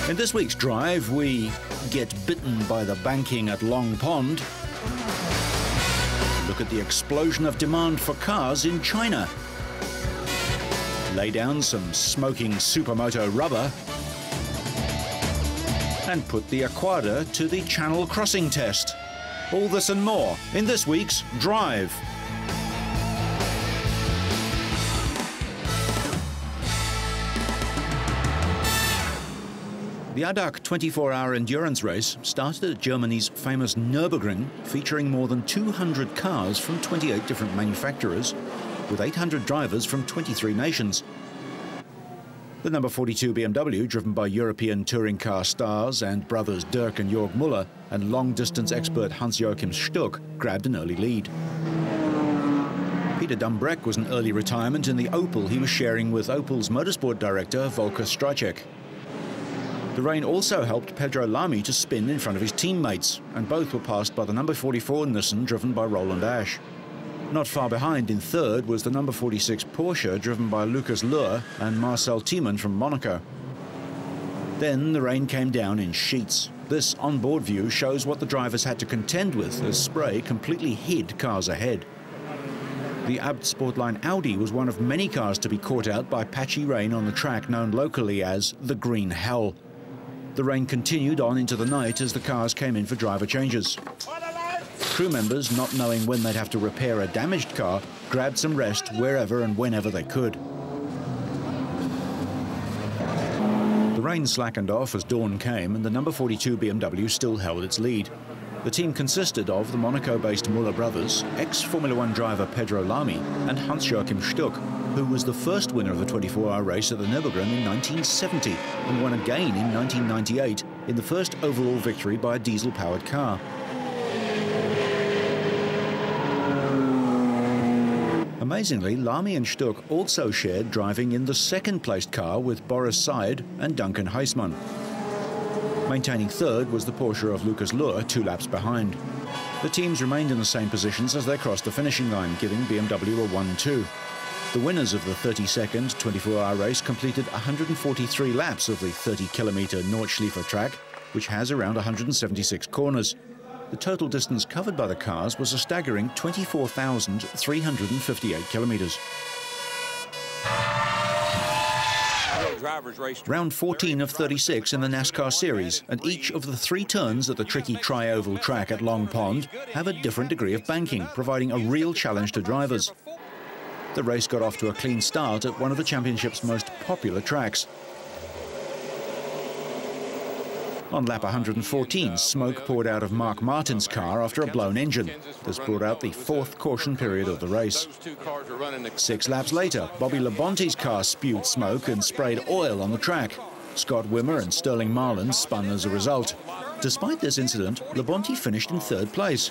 In this week's drive, we get bitten by the banking at Long Pond, look at the explosion of demand for cars in China, lay down some smoking supermoto rubber, and put the Aquada to the channel crossing test. All this and more in this week's Drive. The ADAC 24-hour endurance race started at Germany's famous Nürburgring, featuring more than 200 cars from 28 different manufacturers, with 800 drivers from 23 nations. The number 42 BMW, driven by European touring car stars and brothers Dirk and Jörg Müller and long-distance expert Hans-Joachim Stuck, grabbed an early lead. Peter Dumbreck was an early retirement in the Opel he was sharing with Opel's motorsport director Volker Stracek. The rain also helped Pedro Lamy to spin in front of his teammates, and both were passed by the number 44 Nissan driven by Roland Asch. Not far behind in third was the number 46 Porsche driven by Lucas Luhr and Marcel Thiemann from Monaco. Then the rain came down in sheets. This onboard view shows what the drivers had to contend with as spray completely hid cars ahead. The Abt Sportline Audi was one of many cars to be caught out by patchy rain on the track known locally as the Green Hell. The rain continued on into the night as the cars came in for driver changes. Crew members, not knowing when they'd have to repair a damaged car, grabbed some rest wherever and whenever they could. The rain slackened off as dawn came, and the number 42 BMW still held its lead. The team consisted of the Monaco-based Müller brothers, ex-Formula One driver Pedro Lamy, and Hans-Joachim Stuck, who was the first winner of the 24-hour race at the Nürburgring in 1970 and won again in 1998 in the first overall victory by a diesel-powered car. Amazingly, Lamy and Stuck also shared driving in the second-placed car with Boris Said and Duncan Heisman. Maintaining third was the Porsche of Lucas Luhr, 2 laps behind. The teams remained in the same positions as they crossed the finishing line, giving BMW a 1-2. The winners of the 30-second 24-hour race completed 143 laps of the 30-kilometre Nordschleife track, which has around 176 corners. The total distance covered by the cars was a staggering 24,358 kilometres. Round 14 of 36 in the NASCAR series, and each of the 3 turns at the tricky tri-oval track at Long Pond have a different degree of banking, providing a real challenge to drivers. The race got off to a clean start at one of the championship's most popular tracks. On lap 114, smoke poured out of Mark Martin's car after a blown engine. This brought out the 4th caution period of the race. 6 laps later, Bobby Labonte's car spewed smoke and sprayed oil on the track. Scott Wimmer and Sterling Marlin spun as a result. Despite this incident, Labonte finished in 3rd place.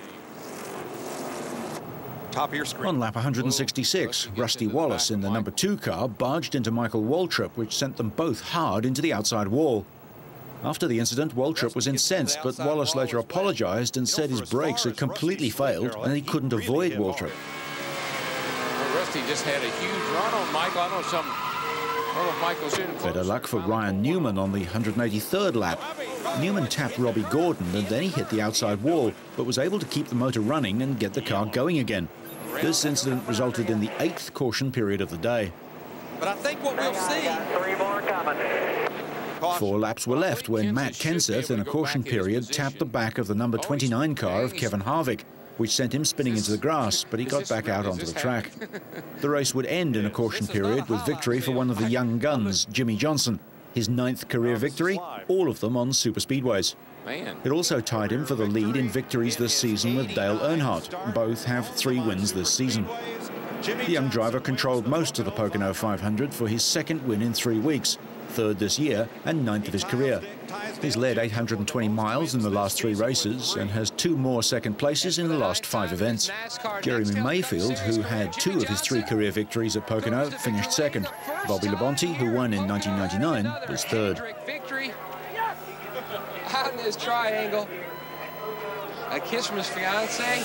Top of your screen. On lap 166, Rusty Wallace in the number 2 car barged into Michael Waltrip, which sent them both hard into the outside wall. After the incident, Waltrip was incensed, but Wallace later apologized and said his brakes had completely failed and he couldn't avoid Waltrip. Well, Rusty just had a huge run on Michael. I don't know Michael's in. Better luck for Ryan Newman on the 183rd lap. Newman tapped Robbie Gordon and then he hit the outside wall, but was able to keep the motor running and get the car going again. This incident resulted in the 8th caution period of the day. But I think what we'll see... 3 more coming. 4 laps were left when Matt Kenseth in a caution period tapped the back of the number 29 car of Kevin Harvick, which sent him spinning into the grass, but he got back out onto the track. The race would end in a caution period with victory for one of the young guns, Jimmy Johnson, his 9th career victory, all of them on superspeedways. It also tied him for the lead in victories this season with Dale Earnhardt. Both have 3 wins this season. The young driver controlled most of the Pocono 500 for his 2nd win in 3 weeks, 3rd this year and 9th of his career. He's led 820 miles in the last 3 races and has 2 more 2nd places in the last 5 events. Jeremy Mayfield, who had 2 of his 3 career victories at Pocono, finished 2nd. Bobby Labonte, who won in 1999, was 3rd. Out in this triangle. A kiss from his fiancée.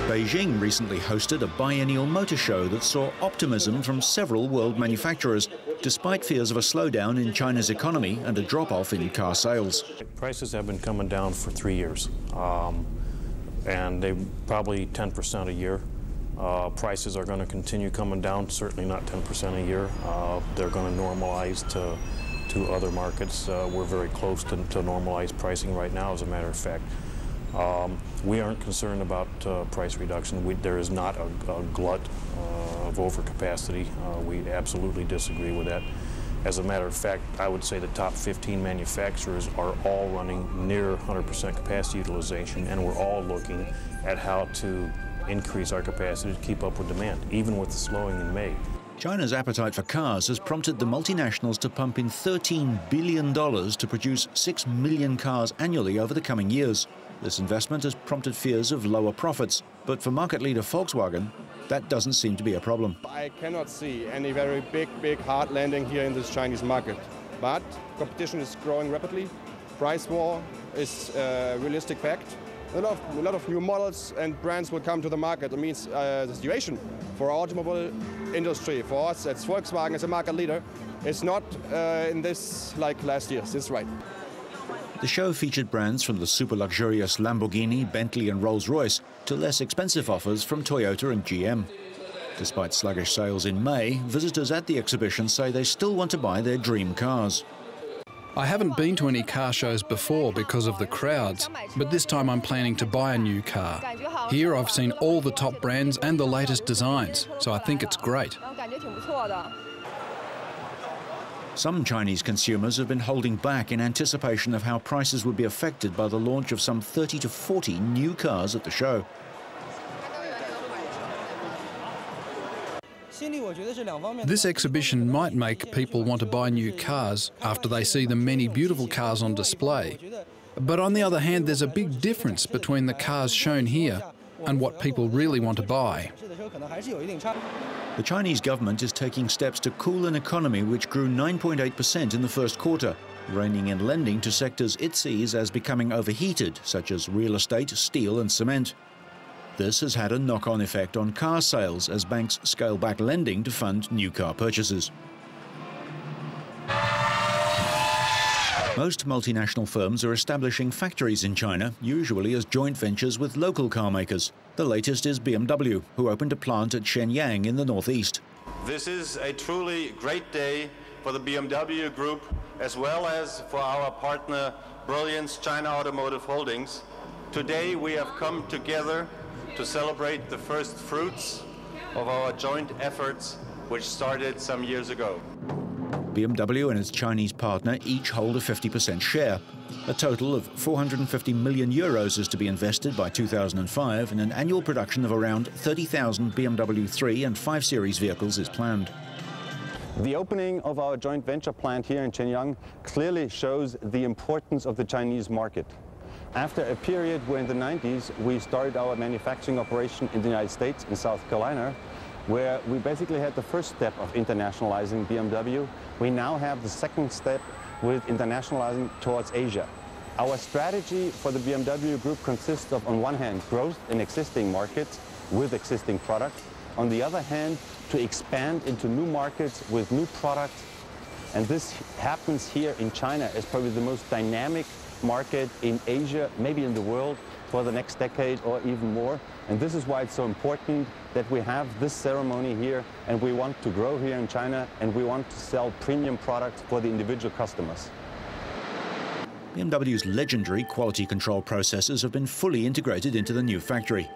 Beijing recently hosted a biennial motor show that saw optimism from several world manufacturers, despite fears of a slowdown in China's economy and a drop-off in car sales. Prices have been coming down for 3 years, and they probably 10% a year. Prices are going to continue coming down, certainly not 10% a year. They're going to normalize to other markets. We're very close to normalized pricing right now, as a matter of fact. We aren't concerned about price reduction. There is not a glut of overcapacity. We absolutely disagree with that. As a matter of fact, I would say the top 15 manufacturers are all running near 100% capacity utilization, and we're all looking at how to increase our capacity to keep up with demand, even with the slowing in May. China's appetite for cars has prompted the multinationals to pump in $13 billion to produce 6 million cars annually over the coming years. This investment has prompted fears of lower profits, but for market leader Volkswagen, that doesn't seem to be a problem. I cannot see any very big hard landing here in this Chinese market, but competition is growing rapidly. Price war is a realistic fact. A lot of new models and brands will come to the market. It means the situation for our automobile industry, for us as Volkswagen as a market leader, is not in this like last year. This is right. The show featured brands from the super luxurious Lamborghini, Bentley and Rolls-Royce to less expensive offers from Toyota and GM. Despite sluggish sales in May, visitors at the exhibition say they still want to buy their dream cars. I haven't been to any car shows before because of the crowds, but this time I'm planning to buy a new car. Here I've seen all the top brands and the latest designs, so I think it's great. Some Chinese consumers have been holding back in anticipation of how prices would be affected by the launch of some 30 to 40 new cars at the show. This exhibition might make people want to buy new cars after they see the many beautiful cars on display. But on the other hand, there's a big difference between the cars shown here and what people really want to buy. The Chinese government is taking steps to cool an economy which grew 9.8% in the first quarter, reining in lending to sectors it sees as becoming overheated, such as real estate, steel and cement. This has had a knock-on effect on car sales as banks scale back lending to fund new car purchases. Most multinational firms are establishing factories in China, usually as joint ventures with local car makers. The latest is BMW, who opened a plant at Shenyang in the northeast. This is a truly great day for the BMW Group, as well as for our partner, Brilliance China Automotive Holdings. Today we have come together to celebrate the first fruits of our joint efforts, which started some years ago. BMW and its Chinese partner each hold a 50% share. A total of 450 million euros is to be invested by 2005, and an annual production of around 30,000 BMW 3 and 5 Series vehicles is planned. The opening of our joint venture plant here in Shenyang clearly shows the importance of the Chinese market. After a period where in the 90s we started our manufacturing operation in the United States, in South Carolina, where we basically had the first step of internationalizing BMW, we now have the second step with internationalizing towards Asia. Our strategy for the BMW Group consists of, on one hand, growth in existing markets with existing products, on the other hand, to expand into new markets with new products. And this happens here in China as probably the most dynamic market in Asia, maybe in the world, for the next decade or even more. And this is why it's so important that we have this ceremony here, and we want to grow here in China, and we want to sell premium products for the individual customers. BMW's legendary quality control processes have been fully integrated into the new factory.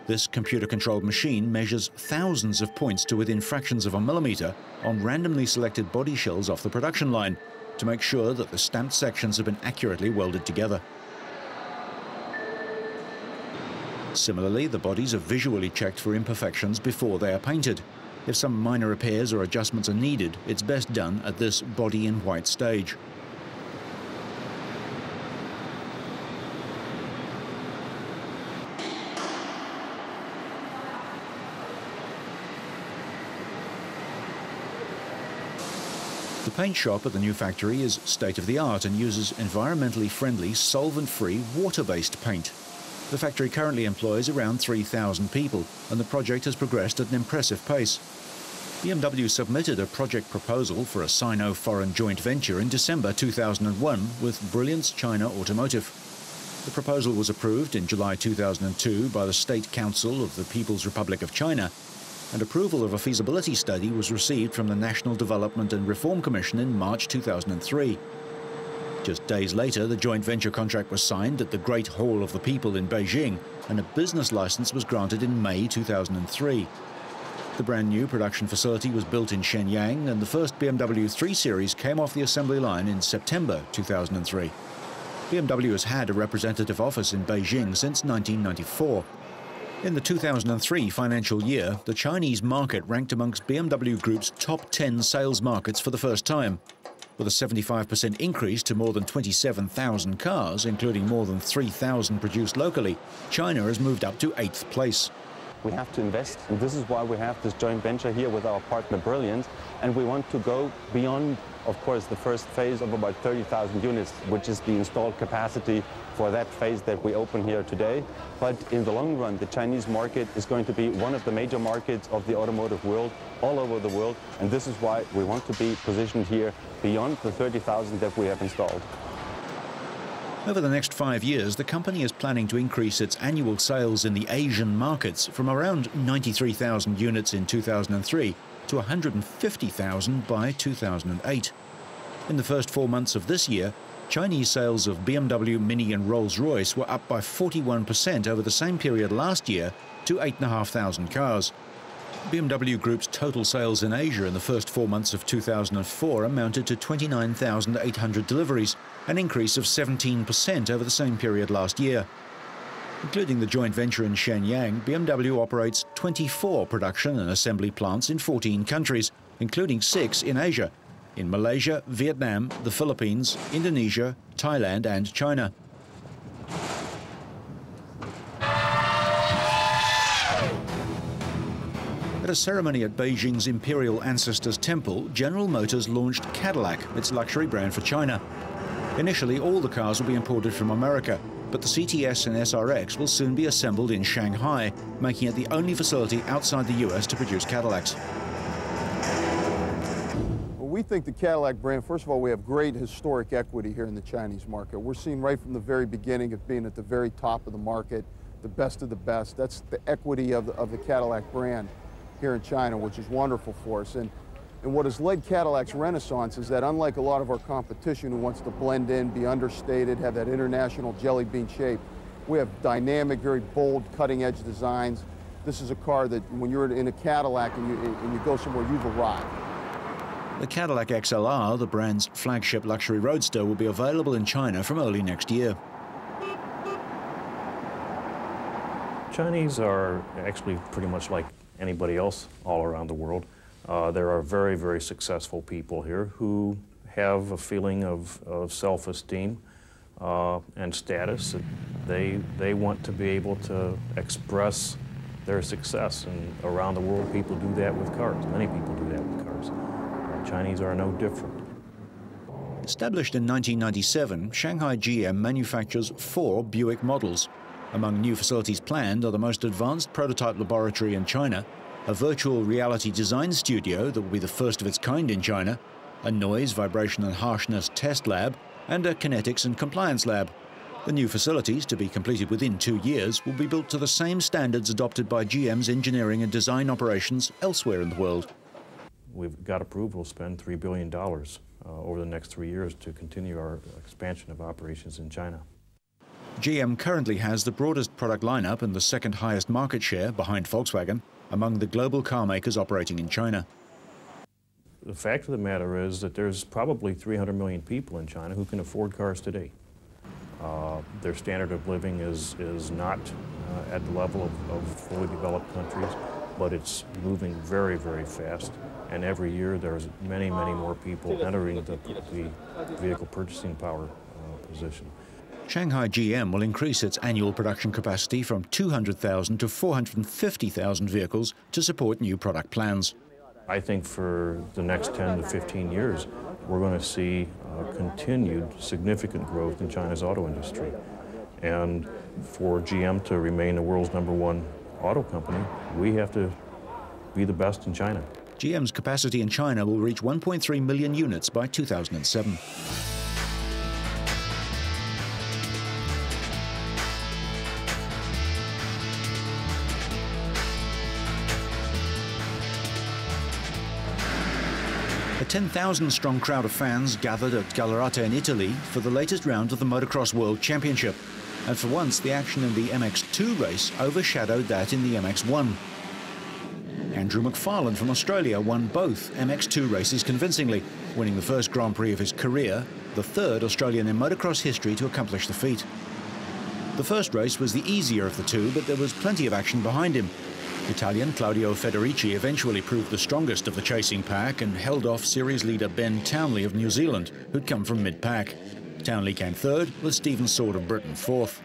This computer-controlled machine measures thousands of points to within fractions of a millimeter on randomly selected body shells off the production line to make sure that the stamped sections have been accurately welded together. Similarly, the bodies are visually checked for imperfections before they are painted. If some minor repairs or adjustments are needed, it's best done at this body-in-white stage. The paint shop at the new factory is state-of-the-art and uses environmentally friendly, solvent-free, water-based paint. The factory currently employs around 3,000 people, and the project has progressed at an impressive pace. BMW submitted a project proposal for a Sino-foreign joint venture in December 2001 with Brilliance China Automotive. The proposal was approved in July 2002 by the State Council of the People's Republic of China, and approval of a feasibility study was received from the National Development and Reform Commission in March 2003. Just days later, the joint venture contract was signed at the Great Hall of the People in Beijing, and a business license was granted in May 2003. The brand new production facility was built in Shenyang, and the first BMW 3 Series came off the assembly line in September 2003. BMW has had a representative office in Beijing since 1994. In the 2003 financial year, the Chinese market ranked amongst BMW Group's top 10 sales markets for the first time. With a 75% increase to more than 27,000 cars, including more than 3,000 produced locally, China has moved up to 8th place. We have to invest, and this is why we have this joint venture here with our partner Brilliance, and we want to go beyond, of course, the first phase of about 30,000 units, which is the installed capacity for that phase that we open here today. But in the long run, the Chinese market is going to be one of the major markets of the automotive world, all over the world, and this is why we want to be positioned here beyond the 30,000 that we have installed. Over the next 5 years, the company is planning to increase its annual sales in the Asian markets from around 93,000 units in 2003 to 150,000 by 2008. In the first 4 months of this year, Chinese sales of BMW, Mini and Rolls-Royce were up by 41% over the same period last year to 8,500 cars. BMW Group's total sales in Asia in the first 4 months of 2004 amounted to 29,800 deliveries, an increase of 17% over the same period last year. Including the joint venture in Shenyang, BMW operates 24 production and assembly plants in 14 countries, including 6 in Asia, in Malaysia, Vietnam, the Philippines, Indonesia, Thailand and China. At a ceremony at Beijing's Imperial Ancestors Temple, General Motors launched Cadillac, its luxury brand for China. Initially, all the cars will be imported from America, but the CTS and SRX will soon be assembled in Shanghai, making it the only facility outside the US to produce Cadillacs. Well, we think the Cadillac brand, first of all, we have great historic equity here in the Chinese market. We're seen right from the very beginning of being at the very top of the market, the best of the best. That's the equity of the Cadillac brand here in China, which is wonderful for us. And what has led Cadillac's renaissance is that unlike a lot of our competition who wants to blend in, be understated, have that international jelly bean shape, we have dynamic, very bold, cutting-edge designs. This is a car that when you're in a Cadillac and you go somewhere, you've arrived. The Cadillac XLR, the brand's flagship luxury roadster, will be available in China from early next year. Chinese are actually pretty much like anybody else all around the world. There are very, very successful people here who have a feeling of self-esteem and status. They want to be able to express their success, and around the world people do that with cars. Many people do that with cars. Chinese are no different. Established in 1997, Shanghai GM manufactures 4 Buick models. Among new facilities planned are the most advanced prototype laboratory in China, a virtual reality design studio that will be the first of its kind in China, a noise, vibration and harshness test lab, and a kinetics and compliance lab. The new facilities, to be completed within 2 years, will be built to the same standards adopted by GM's engineering and design operations elsewhere in the world. We've got approval to spend $3 billion over the next 3 years to continue our expansion of operations in China. GM currently has the broadest product lineup and the second highest market share, behind Volkswagen, among the global car makers operating in China. The fact of the matter is that there's probably 300 million people in China who can afford cars today. Their standard of living is not at the level of fully developed countries, but it's moving very, very fast. And every year there's many, many more people entering the vehicle purchasing power position. Shanghai GM will increase its annual production capacity from 200,000 to 450,000 vehicles to support new product plans. I think for the next 10 to 15 years, we're going to see continued significant growth in China's auto industry. And for GM to remain the world's #1 auto company, we have to be the best in China. GM's capacity in China will reach 1.3 million units by 2007. A 10,000-strong crowd of fans gathered at Gallerata in Italy for the latest round of the Motocross World Championship. And for once, the action in the MX2 race overshadowed that in the MX1. Andrew McFarlane from Australia won both MX2 races convincingly, winning the first Grand Prix of his career, the third Australian in motocross history to accomplish the feat. The first race was the easier of the two, but there was plenty of action behind him. Italian Claudio Federici eventually proved the strongest of the chasing pack and held off series leader Ben Townley of New Zealand, who'd come from mid-pack. Townley came third, with Stephen Sword of Britain fourth.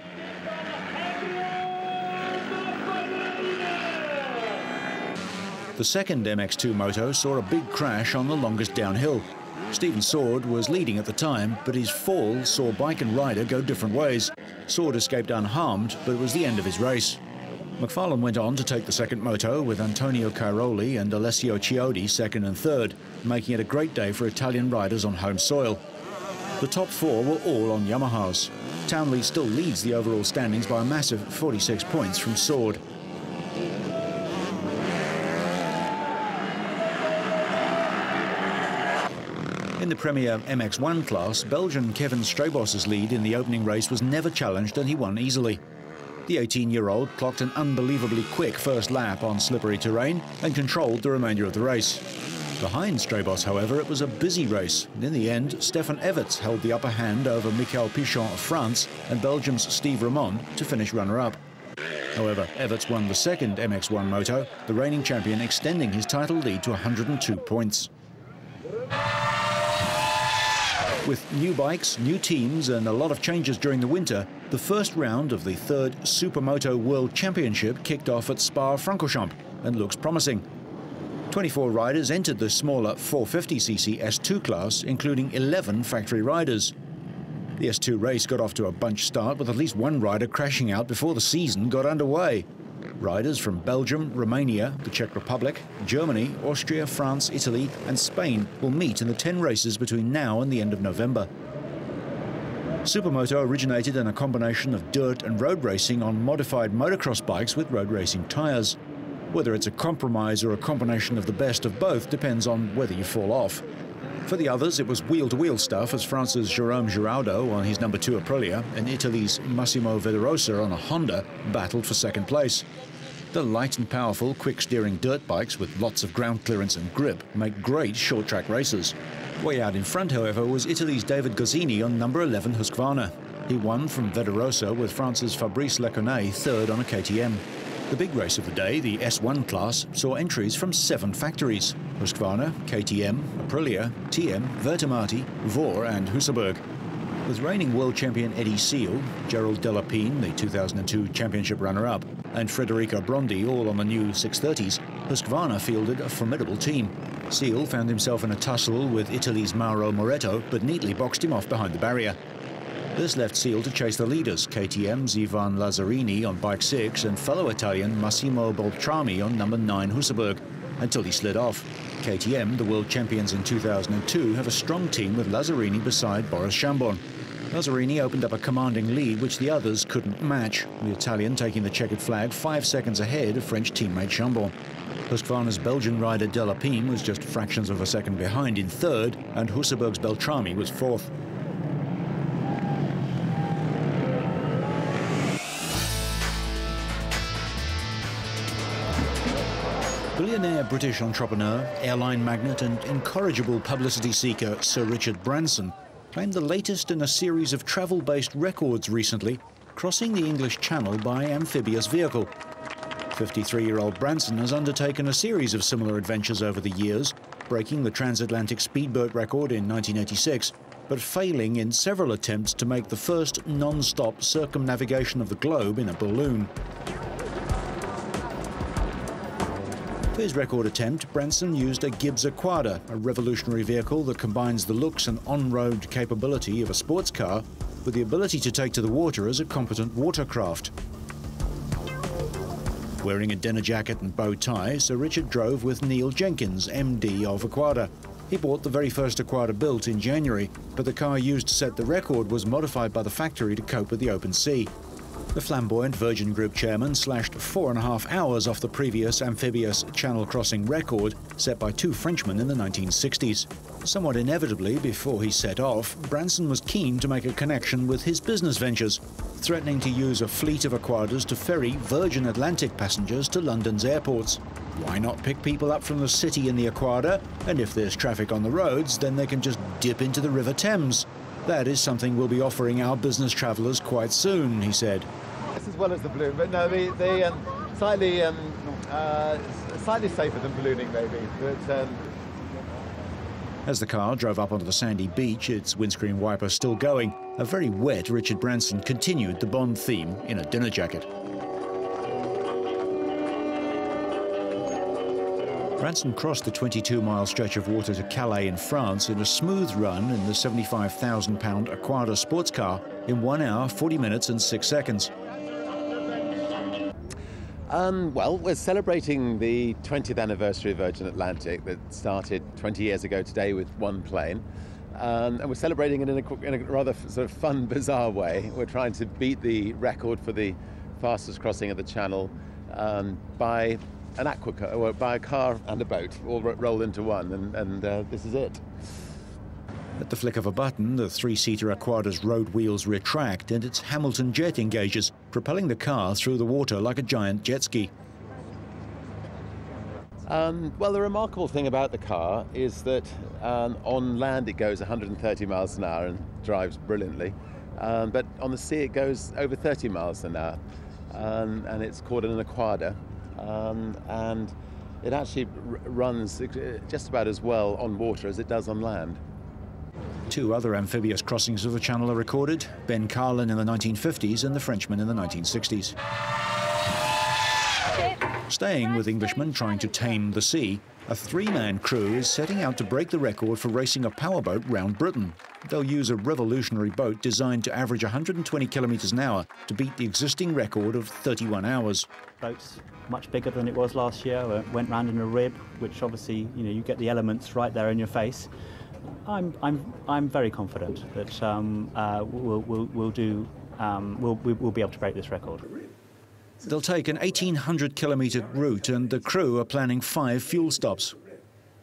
The second MX2 moto saw a big crash on the longest downhill. Stephen Sword was leading at the time, but his fall saw bike and rider go different ways. Sword escaped unharmed, but it was the end of his race. McFarlane went on to take the second moto with Antonio Cairoli and Alessio Chiodi second and third, making it a great day for Italian riders on home soil. The top four were all on Yamahas. Townley still leads the overall standings by a massive 46 points from Sword. In the Premier MX1 class, Belgian Kevin Strabos's lead in the opening race was never challenged and he won easily. The 18-year-old clocked an unbelievably quick first lap on slippery terrain and controlled the remainder of the race. Behind Strabos, however, it was a busy race. In the end, Stefan Everts held the upper hand over Michael Pichon of France and Belgium's Steve Ramon to finish runner-up. However, Everts won the second MX1 moto, the reigning champion extending his title lead to 102 points. With new bikes, new teams and a lot of changes during the winter, the first round of the third Supermoto World Championship kicked off at Spa-Francorchamps and looks promising. 24 riders entered the smaller 450cc S2 class, including 11 factory riders. The S2 race got off to a bunch start with at least one rider crashing out before the season got underway. Riders from Belgium, Romania, the Czech Republic, Germany, Austria, France, Italy and Spain will meet in the 10 races between now and the end of November. Supermoto originated in a combination of dirt and road racing on modified motocross bikes with road racing tyres. Whether it's a compromise or a combination of the best of both depends on whether you fall off. For the others, it was wheel-to-wheel stuff as France's Jérôme Giraudo on his #2 Aprilia and Italy's Massimo Villarosa on a Honda battled for second place. The light and powerful, quick-steering dirt bikes with lots of ground clearance and grip make great short-track races. Way out in front, however, was Italy's David Gozzini on #11 Husqvarna. He won from Villarosa with France's Fabrice Lecornet third on a KTM. The big race of the day, the S1 class, saw entries from 7 factories: Husqvarna, KTM, Aprilia, TM, Vertemati, Vor and Husaberg. With reigning world champion Eddie Seal, Gerald Delapine, the 2002 championship runner-up, and Federico Brondi all on the new 630s, Husqvarna fielded a formidable team. Seal found himself in a tussle with Italy's Mauro Moretto, but neatly boxed him off behind the barrier. This left Seal to chase the leaders, KTM's Ivan Lazzarini on bike 6 and fellow Italian Massimo Beltrami on #9 Husaberg, until he slid off. KTM, the world champions in 2002, have a strong team with Lazzarini beside Boris Chambon. Lazzarini opened up a commanding lead which the others couldn't match, the Italian taking the checkered flag 5 seconds ahead of French teammate Chambon. Husqvarna's Belgian rider Delapine was just fractions of a second behind in third, and Husaberg's Beltrami was fourth. Billionaire British entrepreneur, airline magnate and incorrigible publicity seeker Sir Richard Branson claimed the latest in a series of travel-based records recently, crossing the English Channel by amphibious vehicle. 53-year-old Branson has undertaken a series of similar adventures over the years, breaking the transatlantic speedboat record in 1986, but failing in several attempts to make the first non-stop circumnavigation of the globe in a balloon. For his record attempt, Branson used a Gibbs Aquada, a revolutionary vehicle that combines the looks and on-road capability of a sports car with the ability to take to the water as a competent watercraft. Wearing a dinner jacket and bow tie, Sir Richard drove with Neil Jenkins, MD of Aquada. He bought the very first Aquada built in January, but the car used to set the record was modified by the factory to cope with the open sea. The flamboyant Virgin Group chairman slashed 4.5 hours off the previous amphibious channel crossing record set by two Frenchmen in the 1960s. Somewhat inevitably, before he set off, Branson was keen to make a connection with his business ventures, threatening to use a fleet of Aquadas to ferry Virgin Atlantic passengers to London's airports. Why not pick people up from the city in the Aquada, and if there's traffic on the roads, then they can just dip into the River Thames? That is something we'll be offering our business travellers quite soon, he said. As well as the balloon, but no, the slightly safer than ballooning maybe. But, As the car drove up onto the sandy beach, its windscreen wiper still going, a very wet Richard Branson continued the Bond theme in a dinner jacket. Branson crossed the 22-mile stretch of water to Calais in France in a smooth run in the £75,000 Aquada sports car in 1 hour, 40 minutes and 6 seconds. Well, we're celebrating the 20th anniversary of Virgin Atlantic that started 20 years ago today with one plane. And we're celebrating it in a rather sort of fun, bizarre way. We're trying to beat the record for the fastest crossing of the Channel by an aquacar, or by a car and a boat, all rolled into one, and this is it. At the flick of a button, the three-seater Aquada's road wheels retract and its Hamilton jet engages, propelling the car through the water like a giant jet ski. Well, the remarkable thing about the car is that on land it goes 130 miles an hour and drives brilliantly, but on the sea it goes over 30 miles an hour, and it's called an Aquada, and it actually runs just about as well on water as it does on land. Two other amphibious crossings of the Channel are recorded, Ben Carlin in the 1950s and the Frenchman in the 1960s. Staying with Englishmen trying to tame the sea, a three-man crew is setting out to break the record for racing a powerboat round Britain. They'll use a revolutionary boat designed to average 120 kilometres an hour to beat the existing record of 31 hours. Boat's much bigger than it was last year. Went round in a rib, which obviously, you get the elements right there in your face. I'm very confident that we'll be able to break this record. They'll take an 1,800-kilometre route, and the crew are planning 5 fuel stops.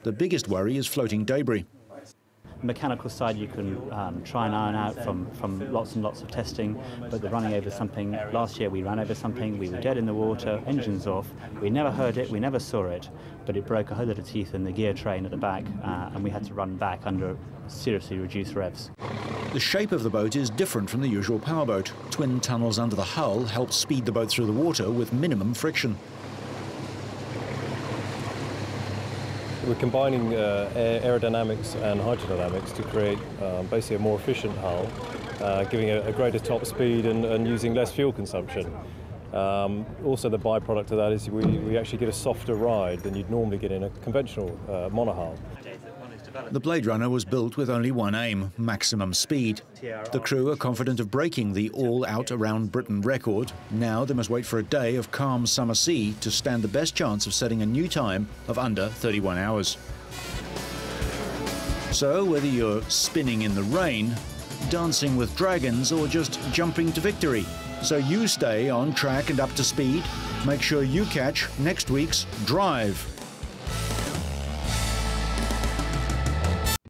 The biggest worry is floating debris. The mechanical side you can try and iron out from lots and lots of testing, but the running over something, last year we ran over something, we were dead in the water, engines off, we never heard it, we never saw it, but it broke a whole lot of teeth in the gear train at the back, and we had to run back under seriously reduced revs. The shape of the boat is different from the usual powerboat. Twin tunnels under the hull help speed the boat through the water with minimum friction. We're combining aerodynamics and hydrodynamics to create basically a more efficient hull, giving a greater top speed and using less fuel consumption. Also, the byproduct of that is we actually get a softer ride than you'd normally get in a conventional monohull. The Blade Runner was built with only one aim, maximum speed. The crew are confident of breaking the all-out around Britain record. Now they must wait for a day of calm summer sea to stand the best chance of setting a new time of under 31 hours. So whether you're spinning in the rain, dancing with dragons, or just jumping to victory, so you stay on track and up to speed, make sure you catch next week's Drive.